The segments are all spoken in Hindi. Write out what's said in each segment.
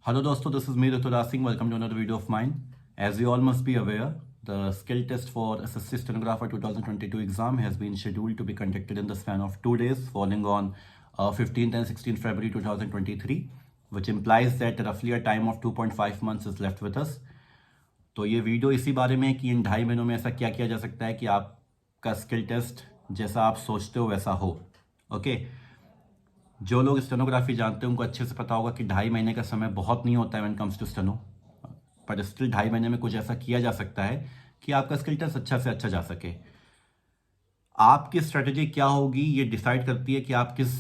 Hello दोस्तों, this is me Rituraj Singh. Welcome to another video of mine. As you all must be aware, the skill test for SSC Stenographer 2022 exam has been scheduled to be conducted in the span of 2 days falling on 15th and 16th February 2023, which implies that roughly a time of 2.5 months is left with us. तो ये वीडियो इसी बारे में है कि इन 2.5 महीनों में ऐसा क्या किया जा सकता है कि आपका स्किल टेस्ट जैसा आप सोचते हो वैसा हो। ओके, जो लोग स्टेनोग्राफी जानते हैं उनको अच्छे से पता होगा कि 2.5 महीने का समय बहुत नहीं होता है व्हेन कम्स टू स्टेनो, पर स्टिल 2.5 महीने में कुछ ऐसा किया जा सकता है कि आपका स्किल टेस्ट अच्छा से अच्छा जा सके। आपकी स्ट्रेटजी क्या होगी ये डिसाइड करती है कि आप किस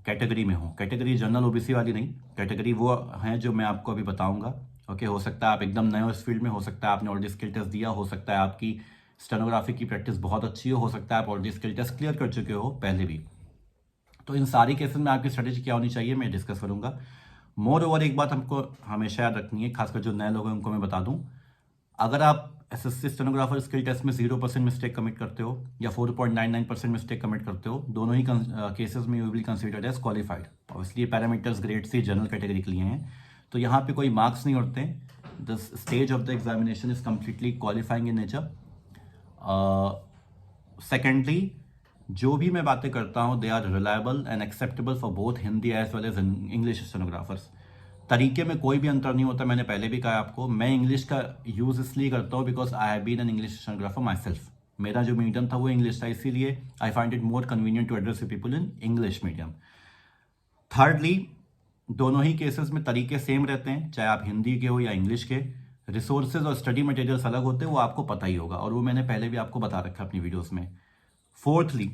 कैटेगरी में हो। कैटेगरी जनरल ओबीसी वाली नहीं, कैटेगरी वो हैं जो मैं आपको अभी बताऊंगा। ओके, हो सकता है आप एकदम नए हो इस फील्ड में, हो सकता है आपने ऑलरेडी स्किल टेस्ट दिया, हो सकता है आपकी स्टेनोग्राफी की प्रैक्टिस बहुत अच्छी हो सकता है आप ऑलरेडी स्किल टेस्ट क्लियर कर चुके हो पहले भी। तो इन सारी केसेस में आपकी स्ट्रेटजी क्या होनी चाहिए मैं डिस्कस करूंगा। मोर ओवर एक बात हमको हमेशा याद रखनी है, खासकर जो नए लोग हैं उनको मैं बता दूं, अगर आप एसएससी स्टेनोग्राफर स्किल टेस्ट में 0% मिस्टेक कमिट करते हो या 4.99% मिस्टेक कमिट करते हो, दोनों ही केसेस में you will considered as qualified. Obviously parameters grade C general category के लिए हैं, तो यहाँ पे कोई मार्क्स नहीं उठते। The stage of the examination is completely qualifying in nature. Secondly, जो भी मैं बातें करता हूँ they are reliable and acceptable for both Hindi as well as English stenographers. तरीके में कोई भी अंतर नहीं होता, मैंने पहले भी कहा आपको। मैं इंग्लिश का यूज़ इसलिए करता हूँ because I have been an English stenographer myself. मेरा जो मीडियम था वो इंग्लिश था, इसीलिए I find it more convenient to address people in English medium. Thirdly, दोनों ही केसेस में तरीके सेम रहते हैं, चाहे आप हिंदी के हो या इंग्लिश के। रिसोर्सेज और स्टडी मटेरियल्स अलग होते हैं, वो आपको पता ही होगा, और वो मैंने पहले भी आपको बता रखा अपनी वीडियोस में। फोर्थली,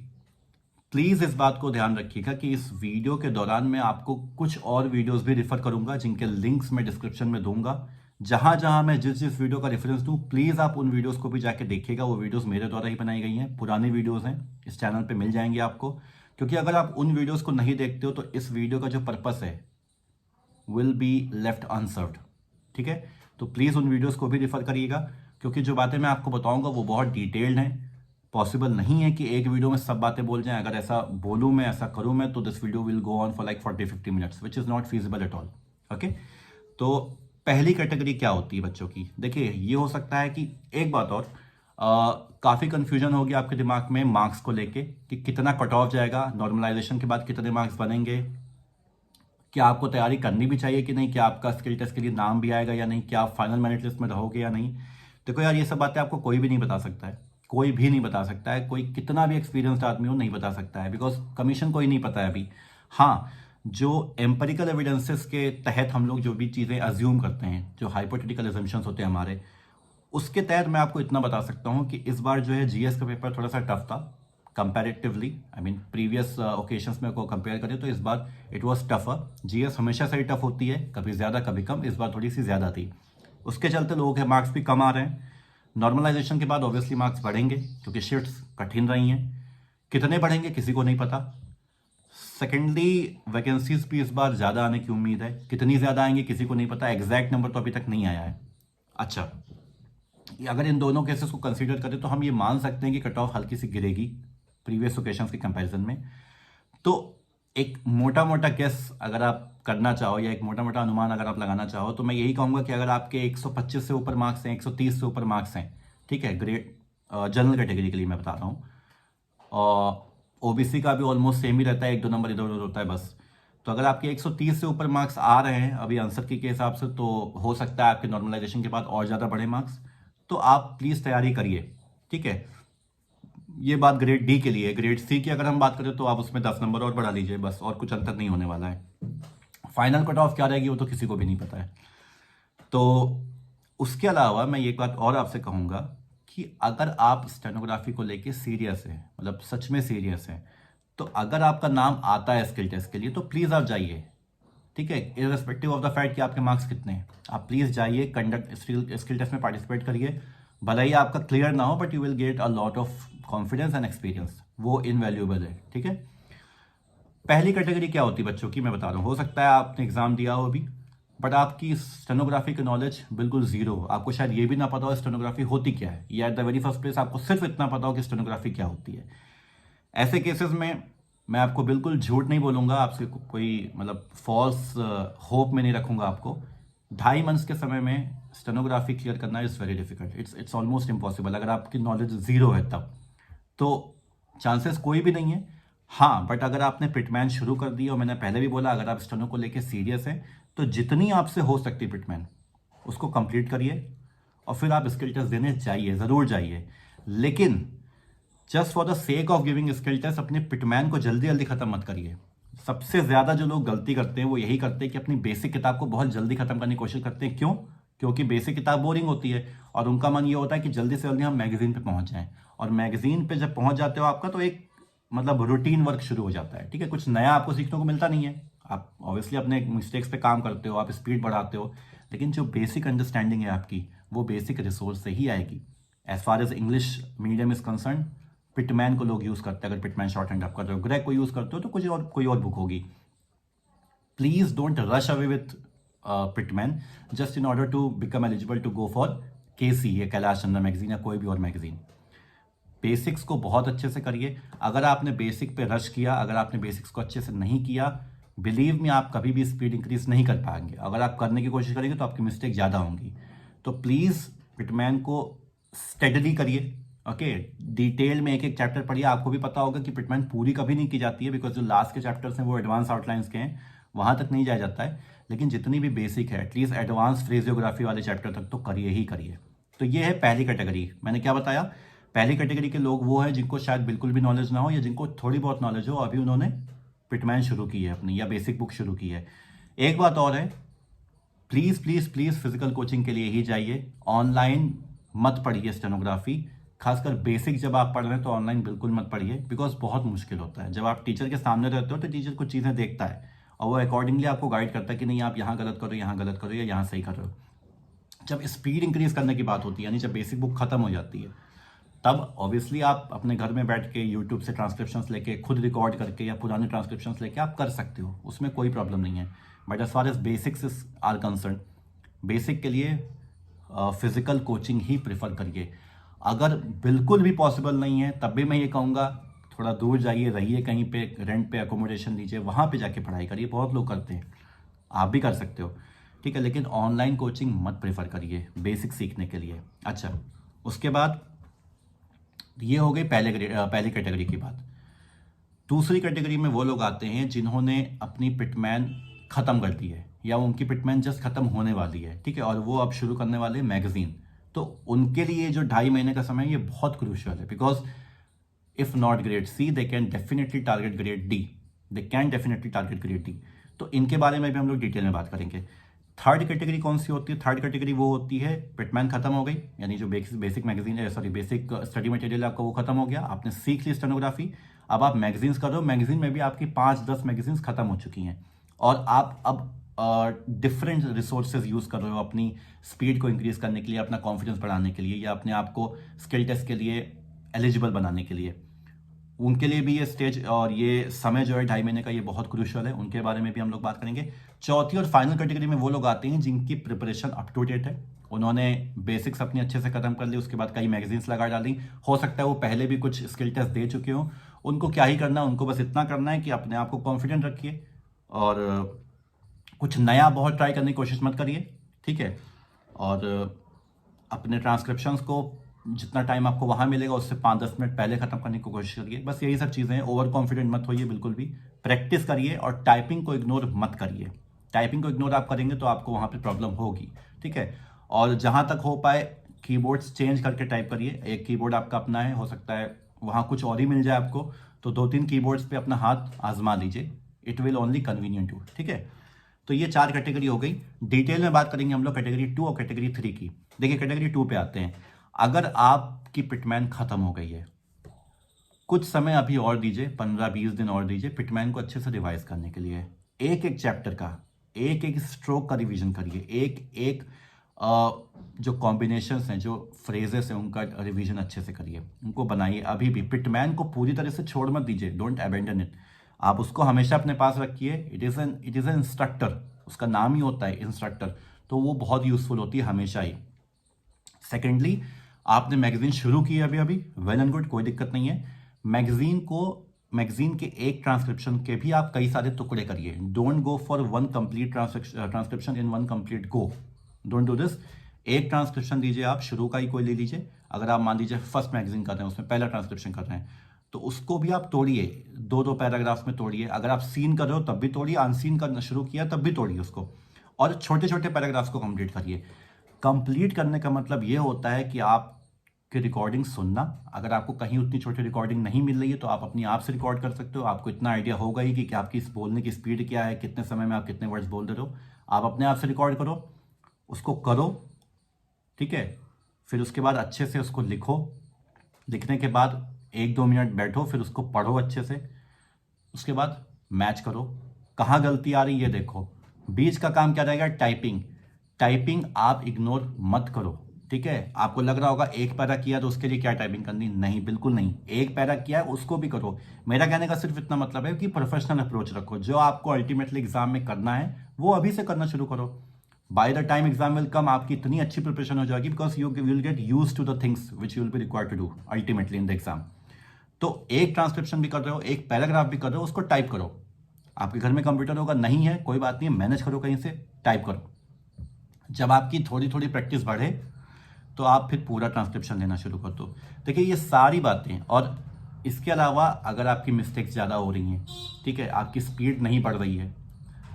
प्लीज़ इस बात को ध्यान रखिएगा कि इस वीडियो के दौरान मैं आपको कुछ और वीडियोस भी रिफर करूंगा जिनके लिंक्स मैं डिस्क्रिप्शन में दूंगा। जहां जहां मैं जिस जिस वीडियो का रेफरेंस दूं, प्लीज़ आप उन वीडियोस को भी जाके देखिएगा। वो वीडियोस मेरे द्वारा ही बनाई गई हैं, पुरानी वीडियोस हैं, इस चैनल पे मिल जाएंगे आपको। क्योंकि अगर आप उन वीडियोस को नहीं देखते हो तो इस वीडियो का जो पर्पस है विल बी लेफ्ट अनसर्व्ड। ठीक है, तो प्लीज़ उन वीडियोज़ को भी रिफर करिएगा, क्योंकि जो बातें मैं आपको बताऊँगा वो बहुत डिटेल्ड हैं। पॉसिबल नहीं है कि एक वीडियो में सब बातें बोल जाएं। अगर ऐसा बोलूं मैं, ऐसा करूं मैं, तो this video will go on for like 40-50 minutes, which is not feasible at all. Okay, तो पहली कैटेगरी क्या होती है बच्चों की, देखिए ये हो सकता है कि एक बात और, काफ़ी कन्फ्यूजन होगी आपके दिमाग में मार्क्स को लेके कि कितना कट ऑफ जाएगा, नॉर्मलाइजेशन के बाद कितने मार्क्स बनेंगे, क्या आपको तैयारी करनी भी चाहिए कि नहीं, क्या आपका स्किल टेस्ट के लिए नाम भी आएगा या नहीं, क्या आप फाइनल मेरिट लिस्ट में रहोगे या नहीं। देखो यार, ये सब बातें आपको कोई भी नहीं बता सकता है, कोई भी नहीं बता सकता है, कोई कितना भी एक्सपीरियंस्ड आदमी हो नहीं बता सकता है, बिकॉज कमीशन को ही नहीं पता है अभी। हाँ, जो एम्पेरिकल एविडेंसेस के तहत हम लोग जो भी चीज़ें अज्यूम करते हैं, जो हाइपोथेटिकल एजम्पशंस होते हैं हमारे, उसके तहत मैं आपको इतना बता सकता हूँ कि इस बार जो है जीएस का पेपर थोड़ा सा टफ था comparatively. I mean previous occasions में को कंपेयर करें तो इस बार इट वाज टफर। जीएस हमेशा से ही टफ होती है, कभी ज़्यादा कभी कम, इस बार थोड़ी सी ज़्यादा थी। उसके चलते लोगों के मार्क्स भी कम आ रहे हैं। नॉर्मलाइजेशन के बाद ऑब्वियसली मार्क्स बढ़ेंगे क्योंकि शिफ्ट्स कठिन रही हैं। कितने बढ़ेंगे किसी को नहीं पता। सेकेंडली, वैकेंसीज भी इस बार ज़्यादा आने की उम्मीद है, कितनी ज़्यादा आएंगी किसी को नहीं पता, एग्जैक्ट नंबर तो अभी तक नहीं आया है। अच्छा, अगर इन दोनों केसेस को कंसीडर करें तो हम ये मान सकते हैं कि कट ऑफ हल्की सी गिरेगी प्रीवियस ओकेशंस के कंपैरिजन में। तो एक मोटा मोटा गेस अगर आप करना चाहो या एक मोटा मोटा अनुमान अगर आप लगाना चाहो, तो मैं यही कहूँगा कि अगर आपके 125 से ऊपर मार्क्स हैं, 130 से ऊपर मार्क्स हैं, ठीक है, ग्रेड जनरल कैटेगरी के लिए मैं बता रहा हूँ, और ओबीसी का भी ऑलमोस्ट सेम ही रहता है, 1-2 नंबर इधर उधर होता है बस। तो अगर आपके 130 से ऊपर मार्क्स आ रहे हैं अभी आंसर की के हिसाब से, तो हो सकता है आपके नॉर्मलाइजेशन के बाद और ज़्यादा बड़े मार्क्स। तो आप प्लीज़ तैयारी करिए, ठीक है। ये बात ग्रेड डी के लिए। ग्रेड सी की अगर हम बात करें तो आप उसमें 10 नंबर और बढ़ा लीजिए बस, और कुछ अंतर नहीं होने वाला है। फाइनल कट ऑफ क्या रहेगी वो तो किसी को भी नहीं पता है। तो उसके अलावा मैं एक बात और आपसे कहूँगा कि अगर आप स्टेनोग्राफी को लेके सीरियस हैं, मतलब सच में सीरियस हैं, तो अगर आपका नाम आता है स्किल टेस्ट के लिए तो प्लीज़ आप जाइए, ठीक है, इररेस्पेक्टिव ऑफ द फैक्ट कि आपके मार्क्स कितने हैं। आप प्लीज़ जाइए, कंडक्ट स्किल टेस्ट में पार्टिसिपेट करिए। भले ही आपका क्लियर ना हो, but you will get a lot of confidence and experience, वो इनवैल्यूएबल है, ठीक है। पहली कैटेगरी क्या होती है बच्चों की, मैं बता रहा हूँ। हो सकता है आपने एग्जाम दिया हो अभी, बट आपकी स्टेनोग्राफी की नॉलेज बिल्कुल जीरो हो, आपको शायद ये भी ना पता हो स्टेनोग्राफी होती क्या है, या at the very first place आपको सिर्फ इतना पता हो कि स्टेनोग्राफी क्या होती है। ऐसे केसेस में मैं आपको बिल्कुल झूठ नहीं बोलूँगा, आपसे कोई मतलब फॉल्स होप में नहीं रखूँगा आपको, 2.5 मंथ्स के समय में स्टेनोग्राफी क्लियर करना is very difficult, it's almost impossible. अगर आपकी नॉलेज ज़ीरो है तब तो चांसेस कोई भी नहीं है। हाँ, बट अगर आपने पिटमैन शुरू कर दी, और मैंने पहले भी बोला अगर आप स्टेनो को लेके सीरियस हैं तो जितनी आपसे हो सकती पिटमैन उसको कंप्लीट करिए और फिर आप स्किल टेस्ट देने जाइए, ज़रूर जाइए। लेकिन just for the sake of giving skill test अपने पिटमैन को जल्दी जल्दी खत्म मत करिए। सबसे ज़्यादा जो लोग गलती करते हैं वो यही करते हैं कि अपनी बेसिक किताब को बहुत जल्दी खत्म करने की कोशिश करते हैं। क्यों? क्योंकि बेसिक किताब बोरिंग होती है और उनका मन ये होता है कि जल्दी से जल्दी हम मैगजीन पे पहुंच जाएं। और मैगजीन पे जब पहुंच जाते हो आपका तो एक मतलब रूटीन वर्क शुरू हो जाता है। ठीक है, कुछ नया आपको सीखने को मिलता नहीं है। आप ऑब्वियसली अपने मिस्टेक्स पे काम करते हो, आप स्पीड बढ़ाते हो, लेकिन जो बेसिक अंडरस्टैंडिंग है आपकी वो बेसिक रिसोर्स से ही आएगी। As far as English medium is concern, Pitman को लोग यूज़ करते हैं। अगर पिटमैन शॉर्ट हैंड आप कर रहे हो, ग्रेग को यूज़ करते हो तो कुछ और कोई और बुक होगी। Please don't rush away with Pitman just in order to become eligible to go for KC या कैलाश चंद्र मैगजीन या कोई भी और मैगजीन। बेसिक्स को बहुत अच्छे से करिए। अगर आपने बेसिक पे रश किया, अगर आपने बेसिक्स को अच्छे से नहीं किया, बिलीव में आप कभी भी स्पीड इंक्रीज नहीं कर पाएंगे। अगर आप करने की कोशिश करेंगे तो आपकी मिस्टेक ज़्यादा होंगी। तो प्लीज़ पिटमैन को स्टडीली करिए। ओके, डिटेल में एक एक चैप्टर पढ़िए। आपको भी पता होगा कि पिटमैन पूरी कभी नहीं की जाती है, बिकॉज जो लास्ट के चैप्टर्स हैं वो एडवांस आउटलाइंस के हैं, वहाँ तक नहीं जाया जाता है। लेकिन जितनी भी बेसिक है एटलीस्ट एडवांस फ्रेजियोग्राफी वाले चैप्टर तक तो करिए ही करिए। तो ये है पहली कैटेगरी। मैंने क्या बताया? पहली कैटेगरी के लोग वो हैं जिनको शायद बिल्कुल भी नॉलेज ना हो या जिनको थोड़ी बहुत नॉलेज हो, अभी उन्होंने पिटमैन शुरू की है अपनी या बेसिक बुक शुरू की है। एक बात और है, please please please physical coaching के लिए ही जाइए, ऑनलाइन मत पढ़िए स्टेनोग्राफी। खासकर बेसिक जब आप पढ़ रहे हैं तो ऑनलाइन बिल्कुल मत पढ़िए, बिकॉज बहुत मुश्किल होता है। जब आप टीचर के सामने रहते हो तो टीचर कुछ चीज़ें देखता है और वो अकॉर्डिंगली आपको गाइड करता है कि नहीं आप यहाँ गलत करो, यहाँ गलत करो या यहाँ सही करो। जब स्पीड इंक्रीज करने की बात होती है, यानी जब बेसिक बुक खत्म हो जाती है, तब ऑब्वियसली आप अपने घर में बैठ के यूट्यूब से ट्रांसक्रिप्शंस लेके खुद रिकॉर्ड करके या पुराने ट्रांसक्रिप्शंस लेके आप कर सकते हो, उसमें कोई प्रॉब्लम नहीं है। But as far as basics are concern, basic के लिए फिजिकल कोचिंग ही प्रेफर करिए। अगर बिल्कुल भी पॉसिबल नहीं है तब भी मैं ये कहूँगा थोड़ा दूर जाइए, रहिए कहीं पे, रेंट पे अकोमोडेशन लीजिए, वहाँ पे जाके पढ़ाई करिए। बहुत लोग करते हैं, आप भी कर सकते हो, ठीक है। लेकिन ऑनलाइन कोचिंग मत प्रेफर करिए बेसिक सीखने के लिए। अच्छा, उसके बाद ये हो गई पहली कैटेगरी की बात। दूसरी कैटेगरी में वो लोग आते हैं जिन्होंने अपनी पिटमैन ख़त्म कर दी है या उनकी पिटमैन जस्ट ख़त्म होने वाली है, ठीक है, और वो अब शुरू करने वाले मैगजीन। तो उनके लिए जो 2.5 महीने का समय है ये बहुत क्रूशियल है, because if not grade C they can definitely target grade D, they can definitely target grade D. तो इनके बारे में भी हम लोग डिटेल में बात करेंगे। थर्ड कैटेगरी कौन सी होती है? थर्ड कैटेगरी वो होती है पिटमैन खत्म हो गई, यानी जो बेसिक मैगजीन है, सॉरी बेसिक स्टडी मटेरियल आपका वो खत्म हो गया, आपने सीख ली स्टेनोग्राफी, अब आप मैगजीन्स कर रहे हो, मैगजीन में भी आपकी 5-10 मैगजीन्स खत्म हो चुकी हैं और आप अब डिफरेंट रिसोर्सेज यूज़ कर रहे हो अपनी स्पीड को इंक्रीज करने के लिए, अपना कॉन्फिडेंस बढ़ाने के लिए या अपने आप को स्किल टेस्ट के लिए एलिजिबल बनाने के लिए। उनके लिए भी ये स्टेज और ये समय जो है 2.5 महीने का, ये बहुत क्रूशियल है, उनके बारे में भी हम लोग बात करेंगे। चौथी और फाइनल कैटेगरी में वो लोग आते हैं जिनकी प्रिपरेशन अप टू डेट है, उन्होंने बेसिक्स अपनी अच्छे से खत्म कर ली, उसके बाद कई मैगजीन्स लगा डाली, हो सकता है वो पहले भी कुछ स्किल टेस्ट दे चुके हों। उनको क्या ही करना है, उनको बस इतना करना है कि अपने आप को कॉन्फिडेंट रखिए और कुछ नया बहुत ट्राई करने की कोशिश मत करिए, ठीक है। और अपने ट्रांसक्रिप्शंस को जितना टाइम आपको वहाँ मिलेगा उससे 5-10 मिनट पहले ख़त्म करने की कोशिश करिए। बस यही सब चीज़ें हैं। ओवर कॉन्फिडेंट मत होइए बिल्कुल भी, प्रैक्टिस करिए और टाइपिंग को इग्नोर मत करिए। टाइपिंग को इग्नोर आप करेंगे तो आपको वहाँ पे प्रॉब्लम होगी, ठीक है। और जहाँ तक हो पाए कीबोर्ड्स चेंज करके टाइप करिए। एक कीबोर्ड आपका अपना है, हो सकता है वहाँ कुछ और ही मिल जाए आपको, तो 2-3 कीबोर्ड्स पे अपना हाथ आजमा लीजिए, it will only convenient you, ठीक है। तो ये 4 कैटेगरी हो गई। डिटेल में बात करेंगे हम लोग कैटेगरी 2 और कैटेगरी 3 की। देखिए कैटेगरी 2 पे आते हैं। अगर आपकी पिटमैन खत्म हो गई है, कुछ समय अभी और दीजिए, 15-20 दिन और दीजिए पिटमैन को अच्छे से रिवाइज करने के लिए। एक एक चैप्टर का, एक एक स्ट्रोक का रिवीजन करिए, एक एक जो कॉम्बिनेशंस हैं, जो फ्रेजेस हैं, उनका रिवीजन अच्छे से करिए, उनको बनाइए। अभी भी पिटमैन को पूरी तरह से छोड़ मत दीजिए, डोंट अबेंडन इट। आप उसको हमेशा अपने पास रखिए। इट इज़ एन इंस्ट्रक्टर, उसका नाम ही होता है इंस्ट्रक्टर, तो वो बहुत यूजफुल होती है हमेशा ही। सेकेंडली, आपने मैगजीन शुरू की है अभी, वेल एंड गुड, कोई दिक्कत नहीं है। मैगजीन के एक ट्रांसक्रिप्शन के भी आप कई सारे टुकड़े करिए। Don't go for one complete transcription in one complete go, don't do this. एक ट्रांसक्रिप्शन दीजिए, आप शुरू का ही कोई ले लीजिए। अगर आप मान लीजिए फर्स्ट मैगजीन कर रहे हैं, उसमें पहला ट्रांसक्रिप्शन कर रहे हैं, तो उसको भी आप तोड़िए, दो दो पैराग्राफ में तोड़िए। अगर आप सीन कर रहे हो तब भी तोड़िए, अनसीन करना शुरू किया तब भी तोड़िए उसको, और छोटे छोटे पैराग्राफ्स को कंप्लीट करिए। कंप्लीट करने का मतलब ये होता है कि आप की रिकॉर्डिंग सुनना। अगर आपको कहीं उतनी छोटी रिकॉर्डिंग नहीं मिल रही है तो आप अपनी आप से रिकॉर्ड कर सकते हो। आपको इतना आइडिया होगा ही कि आपकी इस बोलने की स्पीड क्या है, कितने समय में आप कितने वर्ड्स बोल रहे हो। आप अपने आप से रिकॉर्ड करो, उसको करो, ठीक है। फिर उसके बाद अच्छे से उसको लिखो। लिखने के बाद 1-2 मिनट बैठो, फिर उसको पढ़ो अच्छे से। उसके बाद मैच करो, कहाँ गलती आ रही है देखो। बीच का काम क्या रहेगा, टाइपिंग। टाइपिंग आप इग्नोर मत करो, ठीक है। आपको लग रहा होगा एक पैरा किया तो उसके लिए क्या टाइपिंग करनी, नहीं, बिल्कुल नहीं। एक पैरा किया है उसको भी करो। मेरा कहने का सिर्फ इतना मतलब है कि प्रोफेशनल अप्रोच रखो। जो आपको अल्टीमेटली एग्जाम में करना है वो अभी से करना शुरू करो। By the time exam will come, आपकी इतनी अच्छी प्रिपरेशन हो जाएगी, because you will get use to the things which you will be required to do ultimately in the exam. तो एक ट्रांसक्रिप्शन भी कर रहे हो, एक पैराग्राफ भी कर रहे हो, उसको टाइप करो। आपके घर में कंप्यूटर होगा, नहीं है कोई बात नहीं, मैनेज करो कहीं से, टाइप करो। जब आपकी थोड़ी थोड़ी प्रैक्टिस बढ़े तो आप फिर पूरा ट्रांसक्रिप्शन लेना शुरू कर दो। देखिए ये सारी बातें, और इसके अलावा अगर आपकी मिस्टेक्स ज़्यादा हो रही हैं, ठीक है, आपकी स्पीड नहीं बढ़ रही है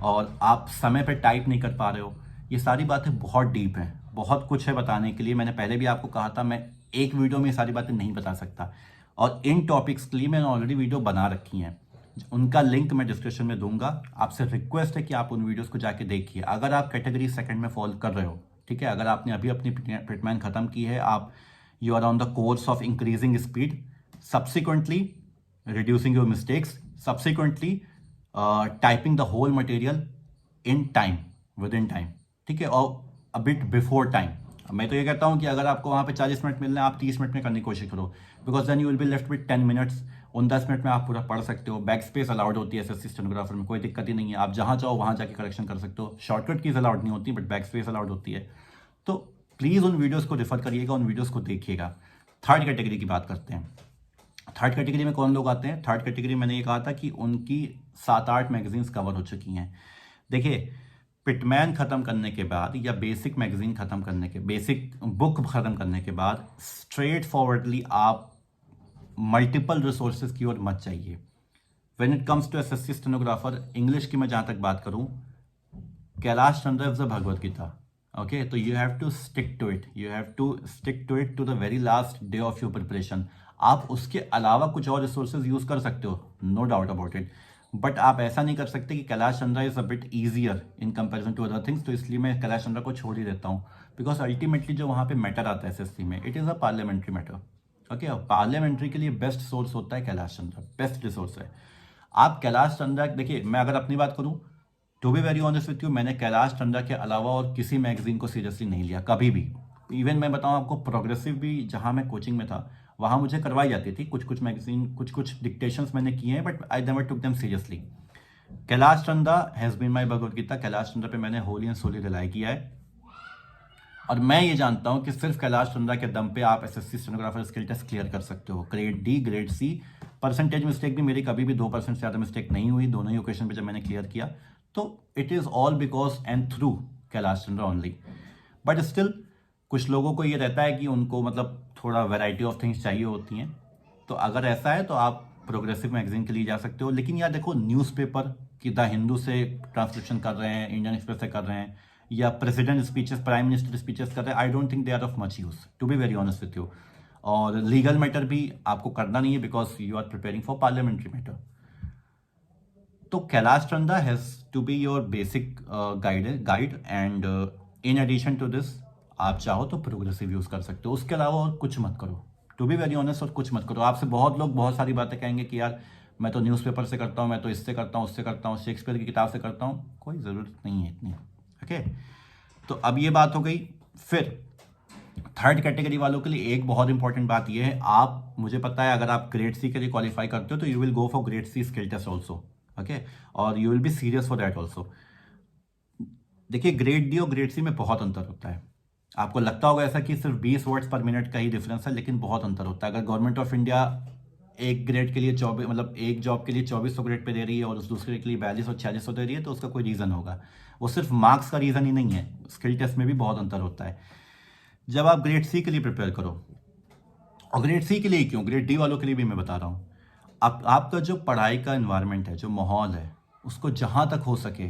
और आप समय पे टाइप नहीं कर पा रहे हो, ये सारी बातें बहुत डीप हैं, बहुत कुछ है बताने के लिए। मैंने पहले भी आपको कहा था मैं एक वीडियो में ये सारी बातें नहीं बता सकता, और इन टॉपिक्स के लिए मैंने ऑलरेडी वीडियो बना रखी हैं, उनका लिंक मैं डिस्क्रिप्शन में दूंगा। आपसे रिक्वेस्ट है कि आप उन वीडियोस को जाके देखिए। अगर आप कैटेगरी सेकंड में फॉलो कर रहे हो, ठीक है, अगर आपने अभी अपनी पिटमैन खत्म की है, आप you are on the course of increasing speed, subsequently reducing your mistakes, subsequently typing the whole material in time, within time, ठीक है, और अ बिट बिफोर टाइम। मैं तो ये कहता हूँ कि अगर आपको वहाँ पे 40 मिनट मिल रहे हैं, आप 30 मिनट में करने की कोशिश करो, because then you will be left with 10 minutes. उन 10 मिनट में आप पूरा पढ़ सकते हो। बैक स्पेस अलाउड होती है एसएससी स्टेनोग्राफर में, कोई दिक्कत ही नहीं है, आप जहाँ चाहो वहाँ जाके करेक्शन कर सकते हो। शॉर्टकट कीज अलाउड नहीं होती, बट बैक स्पेस अलाउड होती है। तो प्लीज़ उन वीडियोज़ को रेफर करिएगा, उन वीडियोज़ को देखिएगा। थर्ड कैटेगरी की बात करते हैं। थर्ड कैटेगरी में कौन लोग आते हैं? थर्ड कैटेगरी मैंने ये कहा था कि उनकी 7-8 मैगजीन्स कवर हो चुकी हैं। देखिए, पिटमैन ख़त्म करने के बाद या बेसिक मैगजीन ख़त्म करने के, बेसिक बुक ख़त्म करने के बाद स्ट्रेट फॉरवर्डली आप मल्टीपल रिसोर्सेज की ओर मत चाहिए। When it comes to SSC stenographer, English की मैं जहाँ तक बात करूँ, Kailash Chandra is the Bhagavad Gita. Okay, तो you have to stick to it, you have to stick to it to the very last day of your preparation. आप उसके अलावा कुछ और रिसोर्सेज यूज कर सकते हो, no doubt about it, but आप ऐसा नहीं कर सकते कि Kailash Chandra is a bit easier in comparison to other things, तो इसलिए मैं कैलाश चंद्रा को छोड़ ही देता हूँ। बिकॉज अल्टीमेटली जो वहाँ पे मैटर आता है एसएससी में, it is a parliamentary matter. Okay, parliamentary के लिए बेस्ट सोर्स होता है कैलाश चंद्रा, बेस्ट रिसोर्स है। आप कैलाश चंद्रा, देखिए मैं अगर अपनी बात करूँ, to be very honest with you, मैंने कैलाश चंद्रा के अलावा और किसी मैगजीन को सीरियसली नहीं लिया कभी भी। इवन मैं बताऊं आपको, प्रोग्रेसिव भी जहां मैं कोचिंग में था वहां मुझे करवाई जाती थी कुछ कुछ मैगजीन, कुछ कुछ डिक्टेशंस मैंने किए हैं, but I never took them seriously. Kailash Chandra has been my Bhagavad Gita. Kailash Chandra पे मैंने होली एंड सोली रिलाई किया है, और मैं ये जानता हूं कि सिर्फ कैलाश चंद्रा के दम पे आप SSC stenographer skill test clear कर सकते हो, grade D, grade C. Percentage mistake भी मेरी कभी भी 2% से ज़्यादा मिस्टेक नहीं हुई, दोनों ही ओकेशन पे जब मैंने क्लियर किया। तो it is all because and through Kailash Chandra only. But still कुछ लोगों को ये रहता है कि उनको मतलब थोड़ा वैरायटी ऑफ थिंग्स चाहिए होती हैं, तो अगर ऐसा है तो आप प्रोग्रेसिव मैगजीन के लिए जा सकते हो। लेकिन यार देखो, न्यूज़पेपर कि द हिंदू से ट्रांसलेशन कर रहे हैं, इंडियन एक्सप्रेस से कर रहे हैं, या president speeches, prime minister speeches कर रहे हैं, I don't think they are of much use, to be very honest with you. और लीगल मैटर भी आपको करना नहीं है, because you are preparing for parliamentary matter. तो Kailash Chandra has to be your basic guide, and in addition to this आप चाहो तो प्रोग्रेसिव यूज़ कर सकते हो, उसके अलावा और कुछ मत करो। टू बी वेरी ऑनेस्ट, और कुछ मत करो। आपसे बहुत लोग बहुत सारी बातें कहेंगे कि यार मैं तो न्यूज़पेपर से करता हूँ, मैं तो इससे करता हूँ, उससे करता हूँ, शेक्सपियर की किताब से करता हूँ, कोई ज़रूरत नहीं है इतनी। ओके, तो अब ये बात हो गई। फिर थर्ड कैटेगरी वालों के लिए एक बहुत इंपॉर्टेंट बात ये है, आप, मुझे पता है अगर आप ग्रेड सी के लिए क्वालिफाई करते हो तो you will go for grade C skill test also, okay, और you will be serious for that also. देखिए, ग्रेड डी और ग्रेड सी में बहुत अंतर होता है। आपको लगता होगा ऐसा कि सिर्फ 20 वर्ड्स पर मिनट का ही डिफरेंस है, लेकिन बहुत अंतर होता है। अगर गवर्नमेंट ऑफ इंडिया एक ग्रेड के लिए 24, मतलब एक जॉब के लिए 2400 ग्रेड पे दे रही है और उस दूसरे के लिए 4200 4600 दे रही है, तो उसका कोई रीज़न होगा। वो सिर्फ मार्क्स का रीज़न ही नहीं है, स्किल टेस्ट में भी बहुत अंतर होता है। जब आप ग्रेड सी के लिए प्रिपेयर करो, और ग्रेड सी के लिए क्यों, ग्रेड डी वालों के लिए भी मैं बता रहा हूँ, आपका जो पढ़ाई का इन्वायरमेंट है, जो माहौल है, उसको जहाँ तक हो सके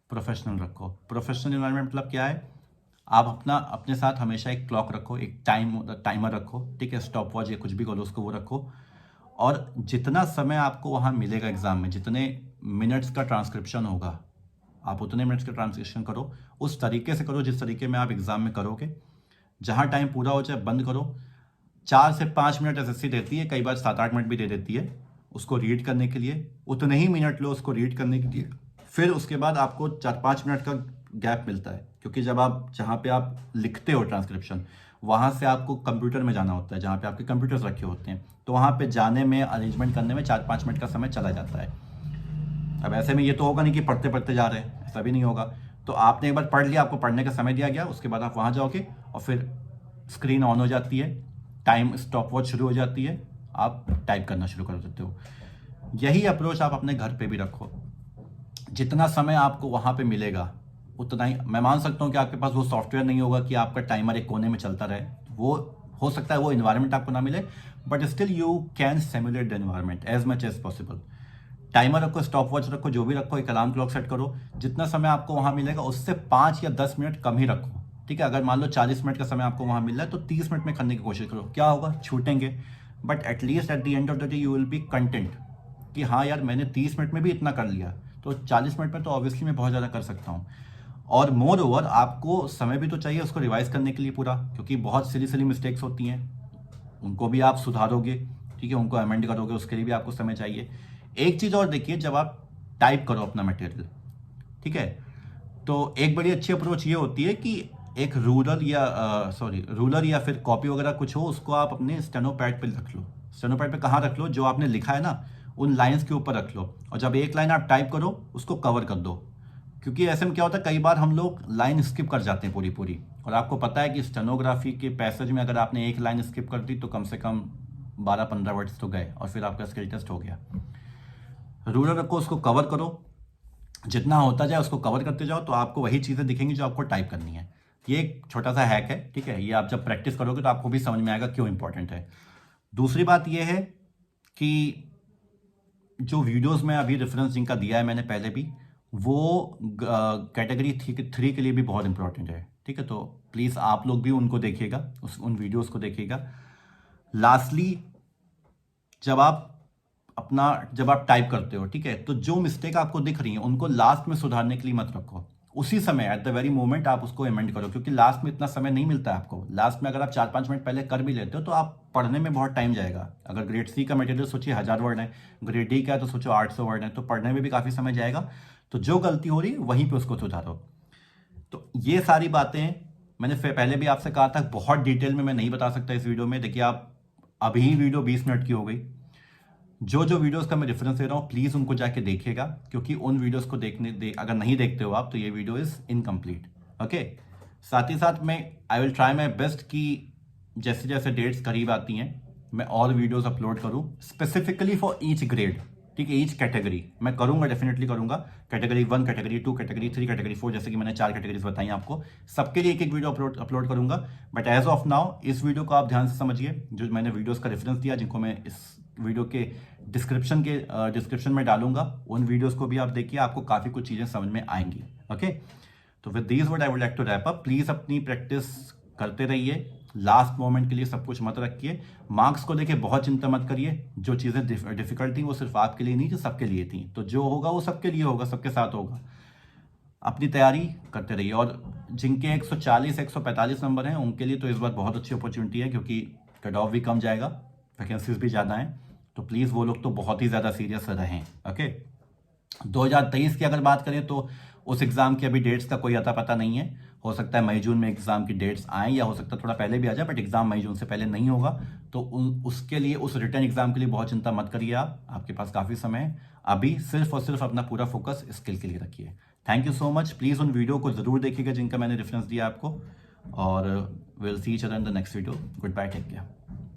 प्रोफेशनल रखो। प्रोफेशनल इन्वायरमेंट मतलब क्या है, आप अपने साथ हमेशा एक क्लॉक रखो, एक टाइमर रखो, ठीक है, स्टॉप वॉच या कुछ भी करो उसको, वो रखो। और जितना समय आपको वहाँ मिलेगा एग्ज़ाम में, जितने मिनट्स का ट्रांसक्रिप्शन होगा, आप उतने मिनट्स का ट्रांसक्रिप्शन करो, उस तरीके से करो जिस तरीके में आप एग्ज़ाम में करोगे। जहाँ टाइम पूरा हो जाए बंद करो। 4 से 5 मिनट एसएससी देती है, कई बार 7-8 मिनट भी दे देती है उसको रीड करने के लिए, उतने ही मिनट लो उसको रीड करने के लिए। फिर उसके बाद आपको 4-5 मिनट का गैप मिलता है, क्योंकि जब आप जहाँ पे आप लिखते हो ट्रांसक्रिप्शन, वहाँ से आपको कंप्यूटर में जाना होता है, जहाँ पे आपके कंप्यूटर्स रखे होते हैं, तो वहाँ पे जाने में, अरेंजमेंट करने में 4-5 मिनट का समय चला जाता है। अब ऐसे में ये तो होगा नहीं कि पढ़ते पढ़ते जा रहे हैं, ऐसा भी नहीं होगा। तो आपने एक बार पढ़ लिया, आपको पढ़ने का समय दिया गया, उसके बाद आप वहाँ जाओगे और फिर स्क्रीन ऑन हो जाती है, टाइम स्टॉप वॉच शुरू हो जाती है, आप टाइप करना शुरू कर देते हो। यही अप्रोच आप अपने घर पे भी रखो। जितना समय आपको वहाँ पे मिलेगा उतना ही, मैं मान सकता हूँ कि आपके पास वो सॉफ्टवेयर नहीं होगा कि आपका टाइमर एक कोने में चलता रहे, वो हो सकता है वो इन्वायरमेंट आपको ना मिले, but still you can simulate the environment as much as possible. Timer रखो, स्टॉप वॉच रखो, जो भी रखो, एक अलार्म क्लॉक सेट करो। जितना समय आपको वहाँ मिलेगा उससे 5 या 10 मिनट कम ही रखो, ठीक है। अगर मान लो 40 मिनट का समय आपको वहाँ मिल रहा है तो 30 मिनट में करने की कोशिश करो। क्या होगा, छूटेंगे, but at least at the end of the day you will be content कि हाँ यार मैंने 30 मिनट में भी इतना कर लिया, तो 40 मिनट में तो ऑब्वियसली मैं बहुत ज़्यादा कर सकता हूँ। और मोर ओवर आपको समय भी तो चाहिए उसको रिवाइज करने के लिए पूरा, क्योंकि बहुत सिली मिस्टेक्स होती हैं, उनको भी आप सुधारोगे, ठीक है, उनको अमेंड करोगे, उसके लिए भी आपको समय चाहिए। एक चीज़ और देखिए, जब आप टाइप करो अपना मटेरियल, ठीक है, तो एक बड़ी अच्छी अप्रोच ये होती है कि एक रूलर या फिर कॉपी वगैरह कुछ हो, उसको आप अपने स्टेनो पैड पे रख लो। स्टेनो पैड पे कहाँ रख लो, जो आपने लिखा है ना उन लाइंस के ऊपर रख लो, और जब एक लाइन आप टाइप करो उसको कवर कर दो। क्योंकि ऐसे में क्या होता है, कई बार हम लोग लाइन स्किप कर जाते हैं पूरी, और आपको पता है कि स्टेनोग्राफी के पैसेज में अगर आपने एक लाइन स्किप कर दी तो कम से कम 12-15 वर्ड्स तो गए और फिर आपका स्किल टेस्ट हो गया। रूलर रखो, उसको कवर करो, जितना होता जाए उसको कवर करते जाओ, तो आपको वही चीज़ें दिखेंगी जो आपको टाइप करनी है। ये एक छोटा सा हैक है, ठीक है, ये आप जब प्रैक्टिस करोगे तो आपको भी समझ में आएगा क्यों इंपॉर्टेंट है। दूसरी बात ये है कि जो वीडियोस में अभी रेफरेंस जिनका दिया है मैंने पहले भी, वो कैटेगरी 3 के लिए भी बहुत इंपॉर्टेंट है, ठीक है, तो प्लीज़ आप लोग भी उनको देखिएगा, उन वीडियोस को देखिएगा। लास्टली, जब आप टाइप करते हो, ठीक है, तो जो मिस्टेक आपको दिख रही है उनको लास्ट में सुधारने के लिए मत रखो, उसी समय एट द वेरी मोमेंट आप उसको अमेंड करो, क्योंकि लास्ट में इतना समय नहीं मिलता है आपको। लास्ट में अगर आप 4-5 मिनट पहले कर भी लेते हो तो आप पढ़ने में बहुत टाइम जाएगा। अगर ग्रेड सी का मटेरियल सोचिए 1000 वर्ड है, ग्रेड डी का है तो सोचो 800 वर्ड है, तो पढ़ने में भी काफ़ी समय जाएगा। तो जो गलती हो रही है वहीं पे उसको सुधारो। तो ये सारी बातें मैंने पहले भी आपसे कहा था, बहुत डिटेल में मैं नहीं बता सकता इस वीडियो में। देखिए, आप अभी वीडियो 20 मिनट की हो गई। जो वीडियोस का मैं रेफरेंस दे रहा हूँ प्लीज़ उनको जाके देखिएगा, क्योंकि उन वीडियोस को अगर नहीं देखते हो आप तो ये वीडियो इज़ इनकम्प्लीट। ओके, साथ ही साथ मैं I will try my best कि जैसे जैसे डेट्स करीब आती हैं मैं और वीडियोस अपलोड करूँ स्पेसिफिकली फॉर ईच ग्रेड, ठीक है, ईच कैटेगरी मैं करूँगा, डेफिनेटली करूँगा। कैटेगरी 1, कैटेगरी 2, कैटेगरी 3, कैटेगरी 4, जैसे कि मैंने 4 कैटेगरीज बताई आपको, सबके लिए एक वीडियो अपलोड करूँगा। बट एज ऑफ नाउ इस वीडियो को आप ध्यान से समझिए, जो मैंने वीडियोज़ का रेफरेंस दिया, जिनको मैं इस वीडियो के डिस्क्रिप्शन में डालूंगा, उन वीडियोस को भी आप देखिए, आपको काफ़ी कुछ चीज़ें समझ में आएंगी। ओके, तो with this word I would like to wrap up. Please अपनी प्रैक्टिस करते रहिए, लास्ट मोमेंट के लिए सब कुछ मत रखिए। मार्क्स को देखिए बहुत चिंता मत करिए, जो चीज़ें डिफिकल्ट थी वो सिर्फ आपके लिए नहीं, जो सबके लिए थी, तो जो होगा वो सबके लिए होगा, सबके साथ होगा। अपनी तैयारी करते रहिए, और जिनके 140-145 नंबर हैं उनके लिए तो इस बार बहुत अच्छी अपॉर्चुनिटी है, क्योंकि कट ऑफ भी कम जाएगा, वैकेंसीज भी ज़्यादा हैं, तो प्लीज़ वो लोग तो बहुत ही ज़्यादा सीरियस रहें। ओके, 2023 की अगर बात करें तो उस एग्ज़ाम की अभी डेट्स का कोई अता पता नहीं है। हो सकता है मई जून में एग्ज़ाम की डेट्स आएँ, या हो सकता है थोड़ा पहले भी आ जाए, बट एग्ज़ाम मई जून से पहले नहीं होगा। तो उसके लिए, उस रिटर्न एग्ज़ाम के लिए बहुत चिंता मत करिए, आपके पास काफ़ी समय है। अभी सिर्फ और सिर्फ अपना पूरा फोकस स्किल के लिए रखिए। Thank you so much. Please उन वीडियो को ज़रूर देखिएगा जिनका मैंने रेफरेंस दिया आपको, और will see each other in the next video. Goodbye, take care.